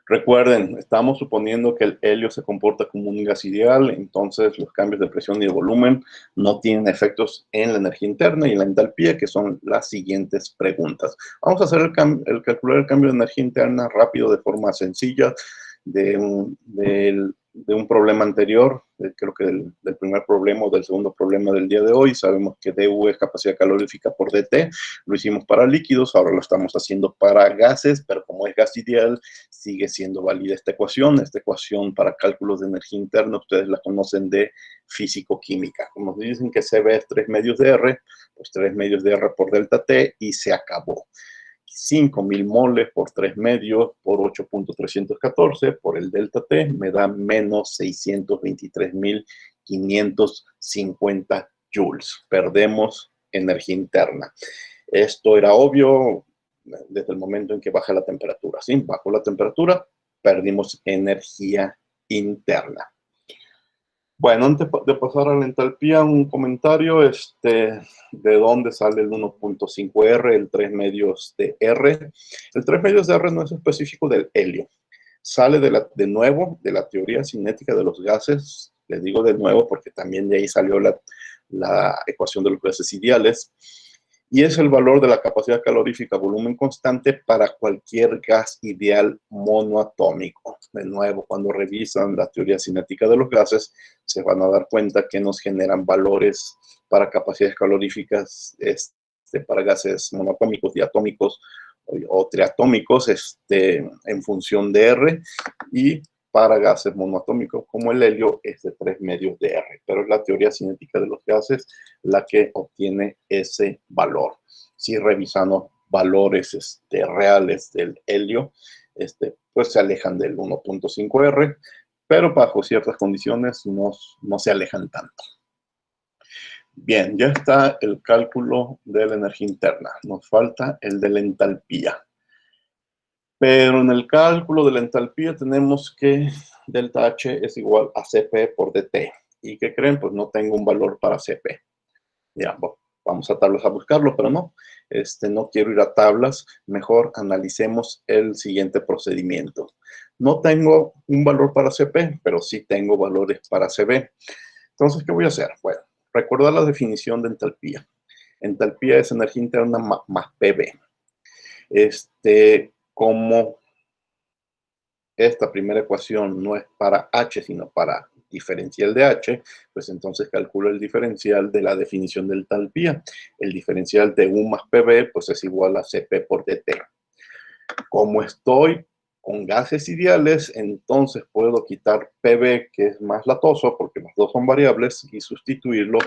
Recuerden, estamos suponiendo que el helio se comporta como un gas ideal, entonces los cambios de presión y de volumen no tienen efectos en la energía interna y en la entalpía, que son las siguientes preguntas. Vamos a hacer calcular el cambio de energía interna rápido de forma sencilla de un problema anterior, creo que del primer problema o del segundo problema del día de hoy. Sabemos que dU es capacidad calorífica por dt, lo hicimos para líquidos, ahora lo estamos haciendo para gases, pero como es gas ideal, sigue siendo válida esta ecuación. Esta ecuación para cálculos de energía interna, ustedes la conocen de físico-química. Como dicen que CB es 3 medios de R, pues 3 medios de R por delta T y se acabó. 5.000 moles por 3 medios por 8.314 por el delta T me da menos 623.550 joules. Perdemos energía interna. Esto era obvio desde el momento en que baja la temperatura. ¿Sí? Bajó la temperatura, perdimos energía interna. Bueno, antes de pasar a la entalpía, un comentario, de dónde sale el 1.5R, el 3 medios de R. El 3 medios de R no es específico del helio. Sale de nuevo de la teoría cinética de los gases. Les digo de nuevo porque también de ahí salió la ecuación de los gases ideales. Y es el valor de la capacidad calorífica volumen constante para cualquier gas ideal monoatómico. De nuevo, cuando revisan la teoría cinética de los gases, se van a dar cuenta que nos generan valores para capacidades caloríficas para gases monoatómicos, diatómicos o triatómicos en función de R, y para gases monoatómicos como el helio es de 3 medios de R, pero es la teoría cinética de los gases la que obtiene ese valor. Si revisamos valores reales del helio, pues se alejan del 1.5R, pero bajo ciertas condiciones no se alejan tanto. Bien, ya está el cálculo de la energía interna. Nos falta el de la entalpía. Pero en el cálculo de la entalpía tenemos que delta H es igual a Cp por dt. ¿Y qué creen? Pues no tengo un valor para Cp. Ya, vamos a tablas a buscarlo, pero no. No quiero ir a tablas. Mejor analicemos el siguiente procedimiento. No tengo un valor para Cp, pero sí tengo valores para Cv. Entonces, ¿qué voy a hacer? Bueno, recordar la definición de entalpía. Entalpía es energía interna más PV. Como esta primera ecuación no es para H, sino para diferencial de H, pues entonces calculo el diferencial de la definición de entalpía. El diferencial de U más PV, pues es igual a Cp por dt. Como estoy con gases ideales, entonces puedo quitar PV, que es más latoso, porque los dos son variables, y sustituirlo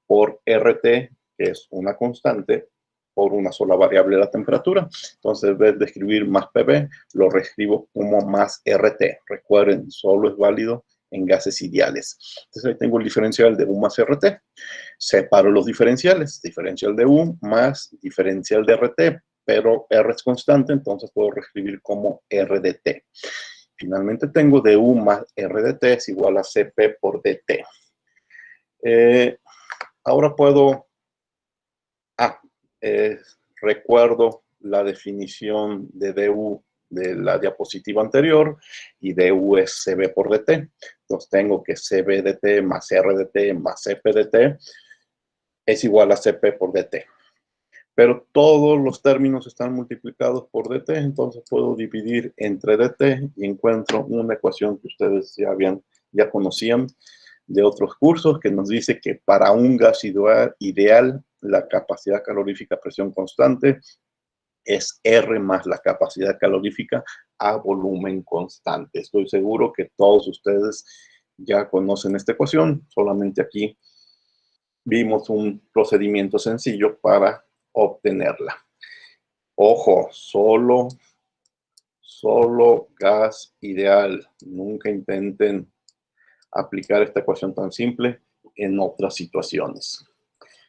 por RT, que es una constante, por una sola variable de la temperatura. Entonces, en vez de escribir más PV, lo reescribo como más RT. Recuerden, solo es válido en gases ideales. Entonces ahí tengo el diferencial de U más RT. Separo los diferenciales, diferencial de U más diferencial de RT, pero R es constante, entonces puedo reescribir como R de T. Finalmente tengo du más R de T es igual a Cp por dt. Ahora puedo... recuerdo la definición de du de la diapositiva anterior, y du es Cb por dt. Entonces tengo que Cb dt más R dt más Cp dt es igual a Cp por dt. Pero todos los términos están multiplicados por dt, entonces puedo dividir entre dt y encuentro una ecuación que ustedes ya conocían de otros cursos, que nos dice que para un gas ideal la capacidad calorífica a presión constante es R más la capacidad calorífica a volumen constante. Estoy seguro que todos ustedes ya conocen esta ecuación, solamente aquí vimos un procedimiento sencillo para obtenerla. Ojo, solo gas ideal. Nunca intenten aplicar esta ecuación tan simple en otras situaciones.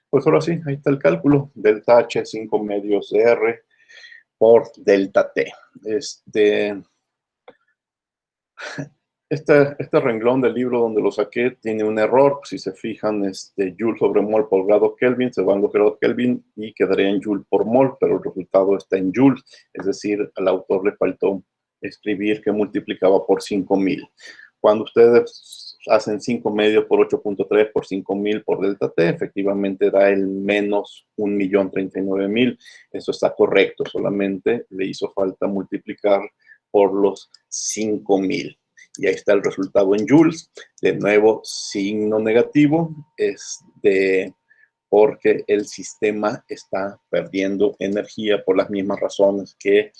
Pues ahora sí, ahí está el cálculo. Delta H, 5 medios de R por delta T. Este renglón del libro donde lo saqué tiene un error. Si se fijan, Joule sobre mol por grado Kelvin, se van los grados Kelvin y quedaría en Joule por mol, pero el resultado está en Joule. Es decir, al autor le faltó escribir que multiplicaba por 5000. Cuando ustedes hacen 5 medios por 8.3 por 5000 por delta T, efectivamente da el menos 1.039.000. Eso está correcto, solamente le hizo falta multiplicar por los 5000. Y ahí está el resultado en joules. De nuevo, signo negativo, porque el sistema está perdiendo energía por las mismas razones que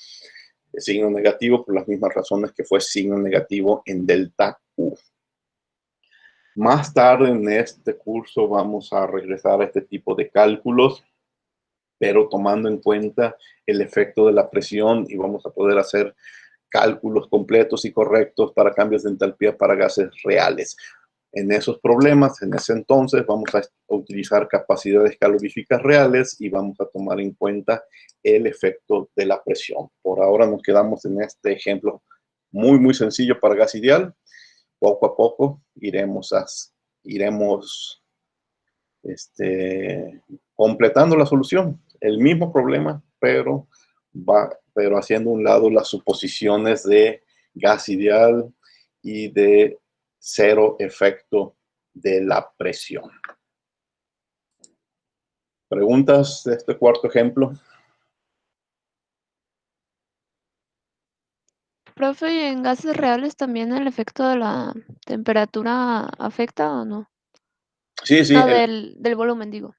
el signo negativo, por las mismas razones que fue signo negativo en delta U. Más tarde en este curso vamos a regresar a este tipo de cálculos, pero tomando en cuenta el efecto de la presión, y vamos a poder hacer cálculos completos y correctos para cambios de entalpía para gases reales. En esos problemas, en ese entonces, vamos a utilizar capacidades caloríficas reales y vamos a tomar en cuenta el efecto de la presión. Por ahora nos quedamos en este ejemplo muy, muy sencillo para gas ideal. Poco a poco iremos completando la solución. El mismo problema, pero haciendo a un lado las suposiciones de gas ideal y de cero efecto de la presión. ¿Preguntas de este cuarto ejemplo? Profe, ¿y en gases reales también el efecto de la temperatura afecta o no? Sí, sí. No, del volumen, digo.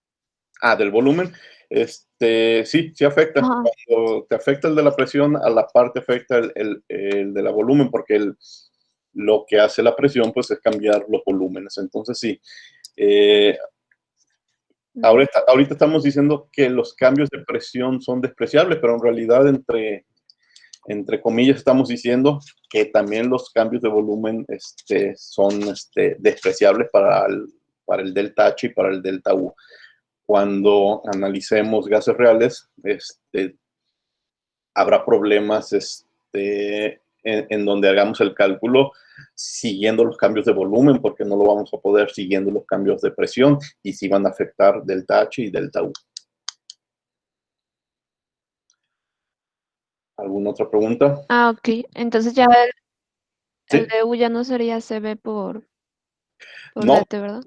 Del volumen. Sí afecta. Ajá. Cuando te afecta el de la presión, a la parte afecta el de la volumen, porque lo que hace la presión pues es cambiar los volúmenes. Entonces sí. Ahorita estamos diciendo que los cambios de presión son despreciables, pero en realidad entre comillas estamos diciendo que también los cambios de volumen son despreciables para el delta H y para el delta U. Cuando analicemos gases reales, habrá problemas en donde hagamos el cálculo siguiendo los cambios de volumen, porque no lo vamos a poder siguiendo los cambios de presión, y sí van a afectar delta H y delta U. ¿Alguna otra pregunta? Ok. Entonces ya ¿Sí? el de U ya no sería CB por No. dt, ¿verdad?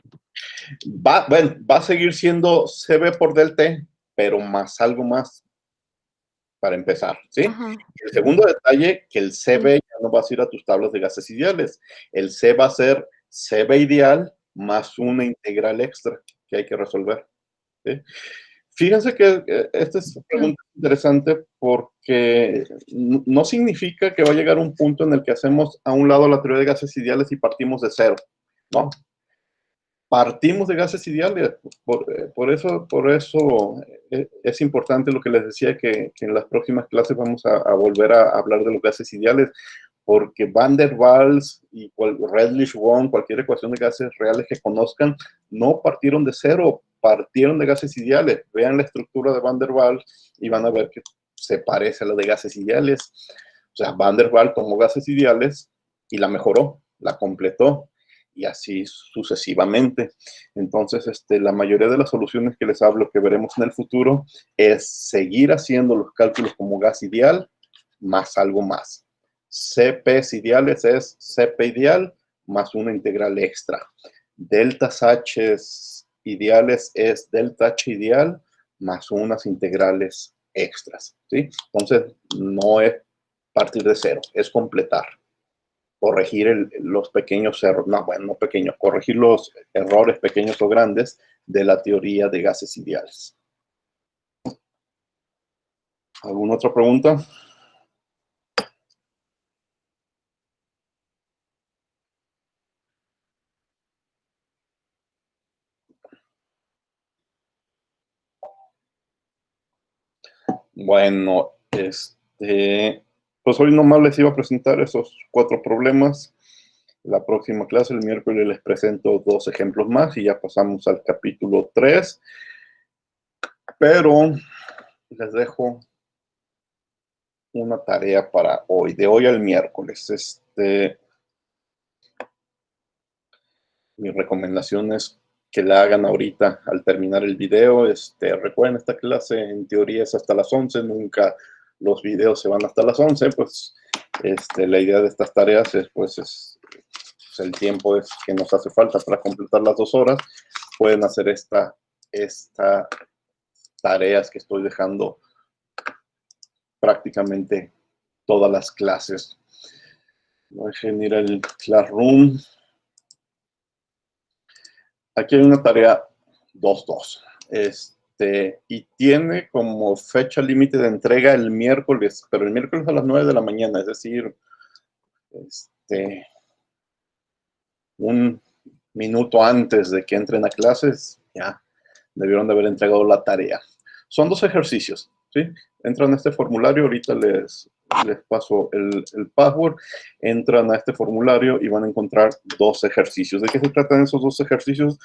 Va a seguir siendo CB por delta, pero más algo más para empezar, ¿sí? Ajá. El segundo detalle, que el CB ya no vas a ir a tus tablas de gases ideales. El C va a ser CB ideal más una integral extra que hay que resolver, ¿sí? Fíjense que esta es una pregunta interesante, porque no significa que va a llegar un punto en el que hacemos a un lado la teoría de gases ideales y partimos de cero, ¿no? Partimos de gases ideales. Por eso es importante lo que les decía, que en las próximas clases vamos a volver a hablar de los gases ideales, porque Van der Waals y Redlich-Wong, cualquier ecuación de gases reales que conozcan, no partieron de cero, partieron de gases ideales. Vean la estructura de Van der Waals y van a ver que se parece a la de gases ideales. O sea, Van der Waals tomó gases ideales y la mejoró, la completó, y así sucesivamente. Entonces, la mayoría de las soluciones que les hablo que veremos en el futuro es seguir haciendo los cálculos como gas ideal más algo más. CPs ideales es CP ideal más una integral extra. Deltas H ideales es delta H ideal más unas integrales extras, ¿sí? Entonces, no es partir de cero, es completar. Corregir los pequeños errores, no, bueno, no pequeños, corregir los errores pequeños o grandes de la teoría de gases ideales. ¿Alguna otra pregunta? Bueno, pues hoy nomás les iba a presentar esos 4 problemas. La próxima clase, el miércoles, les presento 2 ejemplos más y ya pasamos al capítulo 3. Pero les dejo una tarea para hoy, de hoy al miércoles. Mi recomendación es que la hagan ahorita al terminar el video. Recuerden, esta clase en teoría es hasta las 11, nunca los videos se van hasta las 11, pues la idea de estas tareas es, pues el tiempo es que nos hace falta para completar las 2 horas. Pueden hacer esta tareas que estoy dejando prácticamente todas las clases. Voy a ir al Classroom. Aquí hay una tarea 2.2. Y tiene como fecha límite de entrega el miércoles, pero el miércoles a las 9 de la mañana, es decir, un minuto antes de que entren a clases, ya debieron de haber entregado la tarea. Son 2 ejercicios, ¿sí? Entran a este formulario, ahorita les paso el password, entran a este formulario y van a encontrar 2 ejercicios. ¿De qué se tratan esos 2 ejercicios?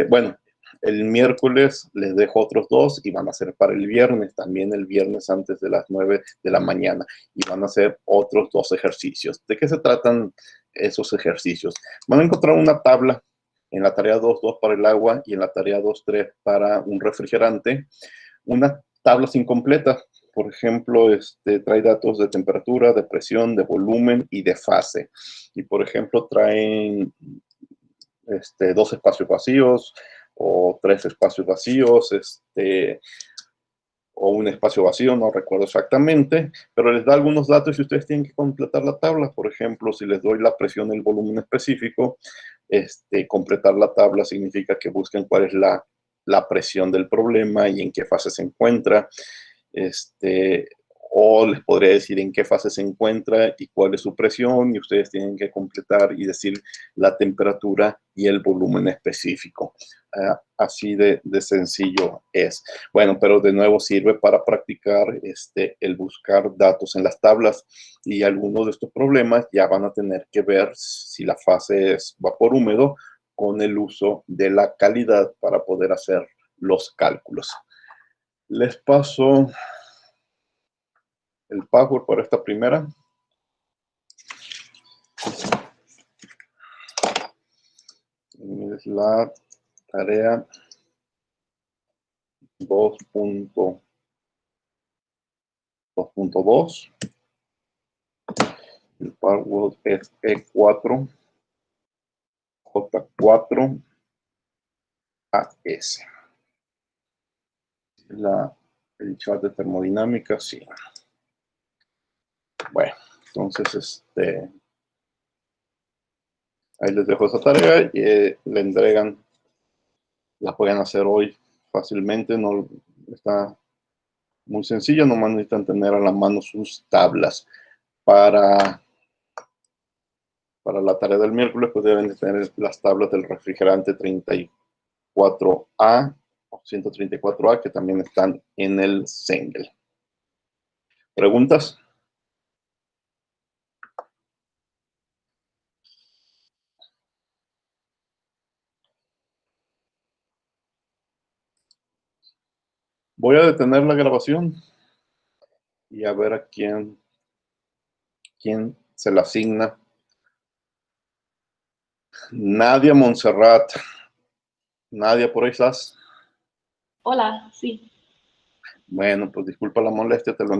Bueno, el miércoles les dejo otros 2 y van a ser para el viernes, también el viernes antes de las 9 de la mañana, y van a ser otros 2 ejercicios. ¿De qué se tratan esos ejercicios? Van a encontrar una tabla en la tarea 2.2 para el agua y en la tarea 2.3 para un refrigerante, una tabla incompleta. Por ejemplo, trae datos de temperatura, de presión, de volumen y de fase. Y por ejemplo, traen 2 espacios vacíos o 3 espacios vacíos, o un espacio vacío, no recuerdo exactamente, pero les da algunos datos y ustedes tienen que completar la tabla. Por ejemplo, si les doy la presión y el volumen específico, completar la tabla significa que busquen cuál es la presión del problema y en qué fase se encuentra. O les podría decir en qué fase se encuentra y cuál es su presión, y ustedes tienen que completar y decir la temperatura y el volumen específico. Así de sencillo es. Bueno, pero de nuevo sirve para practicar el buscar datos en las tablas, y algunos de estos problemas ya van a tener que ver si la fase es vapor húmedo con el uso de la calidad para poder hacer los cálculos. Les paso el password para esta primera. Es la tarea 2.2. El password es E4 J4 AS. El chat de termodinámica, sí. Bueno, entonces ahí les dejo esa tarea y le entregan. La pueden hacer hoy fácilmente, no está muy sencilla, nomás necesitan tener a la mano sus tablas. Para la tarea del miércoles, pues deben de tener las tablas del refrigerante 34A o 134A, que también están en el Sengel. ¿Preguntas? Voy a detener la grabación y a ver a quién se la asigna. Nadia Montserrat. Nadia, ¿por ahí estás? Hola, sí. Bueno, pues disculpa la molestia, te lo